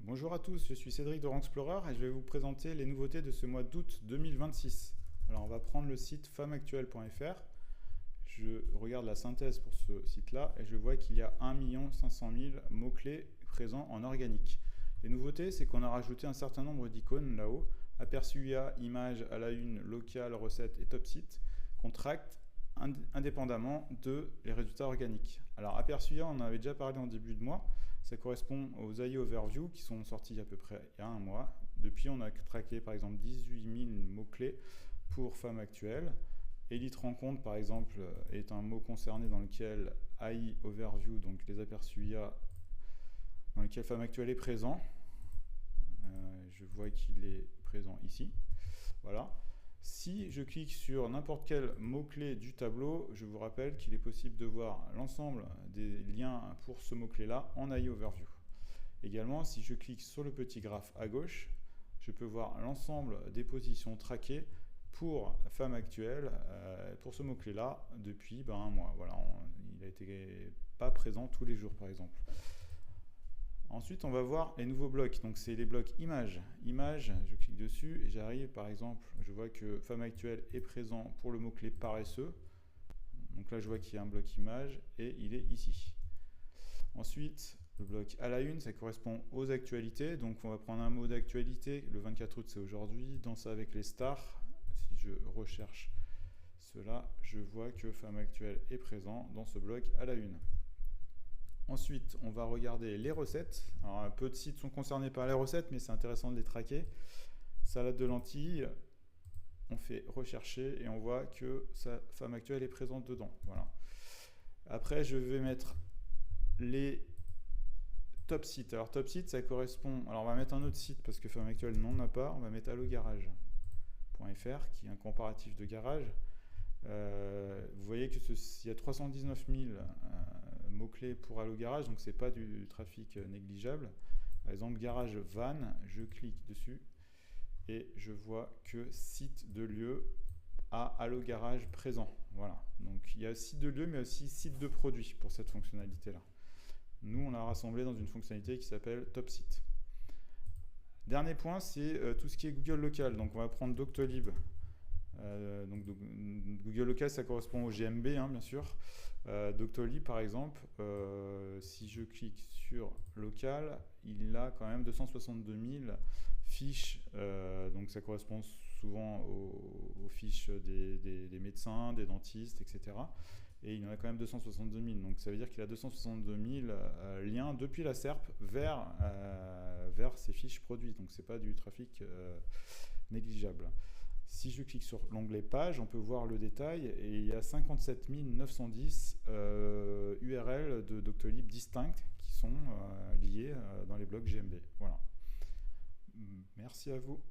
Bonjour à tous, je suis Cédric de Explorer et je vais vous présenter les nouveautés de ce mois d'août 2026. Alors on va prendre le site femmeactuelle.fr. Je regarde la synthèse pour ce site-là et je vois qu'il y a 1 500 000 mots-clés présents en organique. Les nouveautés, c'est qu'on a rajouté un certain nombre d'icônes là-haut, aperçu IA, images à la une, local, recettes et top site, qu'on tracte indépendamment de les résultats organiques. Alors aperçu IA, on en avait déjà parlé en début de mois, ça correspond aux AI Overview qui sont sortis à peu près il y a un mois. Depuis, on a traqué par exemple 18 000 mots-clés pour Femmes Actuelles. Elite Rencontre, par exemple, est un mot concerné dans lequel AI Overview, donc les aperçus IA, dans lequel Femme Actuelle est présent. Je vois qu'il est présent ici. Voilà. Si je clique sur n'importe quel mot-clé du tableau, je vous rappelle qu'il est possible de voir l'ensemble des liens pour ce mot-clé-là en AI Overview. Également, si je clique sur le petit graphe à gauche, je peux voir l'ensemble des positions traquées pour Femme Actuelle, pour ce mot-clé-là, depuis un mois. Voilà, il n'a été pas présent tous les jours, par exemple. Ensuite, on va voir les nouveaux blocs. Donc, c'est les blocs images. Images, je clique dessus et j'arrive, par exemple, je vois que Femme Actuelle est présent pour le mot-clé paresseux. Donc là, je vois qu'il y a un bloc image et il est ici. Ensuite, le bloc à la une, ça correspond aux actualités. Donc, on va prendre un mot d'actualité. Le 24 août, c'est aujourd'hui. Danser avec les stars. Si je recherche cela, je vois que Femme Actuelle est présent dans ce bloc à la une. Ensuite, on va regarder les recettes. Alors, un peu de sites sont concernés par les recettes, mais c'est intéressant de les traquer. Salade de lentilles, on fait rechercher et on voit que Femme Actuelle est présente dedans. Voilà. Après, je vais mettre les top sites. Alors, top site, ça correspond. Alors, on va mettre un autre site parce que Femme Actuelle n'en a pas. On va mettre allogarage.fr qui est un comparatif de garage. Vous voyez qu'il y a 319 000 mots-clés pour Allo Garage, donc c'est pas du trafic négligeable. Par exemple, garage van, je clique dessus et je vois que site de lieu à Allo Garage présent. Voilà, donc il y a site de lieu mais aussi site de produit pour cette fonctionnalité-là. Nous, on l'a rassemblé dans une fonctionnalité qui s'appelle Top Site. Dernier point, c'est tout ce qui est Google Local. Donc on va prendre Doctolib. Donc Google Local, ça correspond au GMB, bien sûr. Doctolib, par exemple, si je clique sur Local, il a quand même 262 000 fiches. Donc ça correspond souvent aux fiches des médecins, des dentistes, etc. Et il en a quand même 262 000. Donc ça veut dire qu'il a 262 000 liens depuis la SERP vers ces fiches produits. Donc c'est pas du trafic négligeable. Si je clique sur l'onglet page, on peut voir le détail et il y a 57 910 URL de Doctolib distinctes qui sont liées dans les blocs GMB. Voilà. Merci à vous.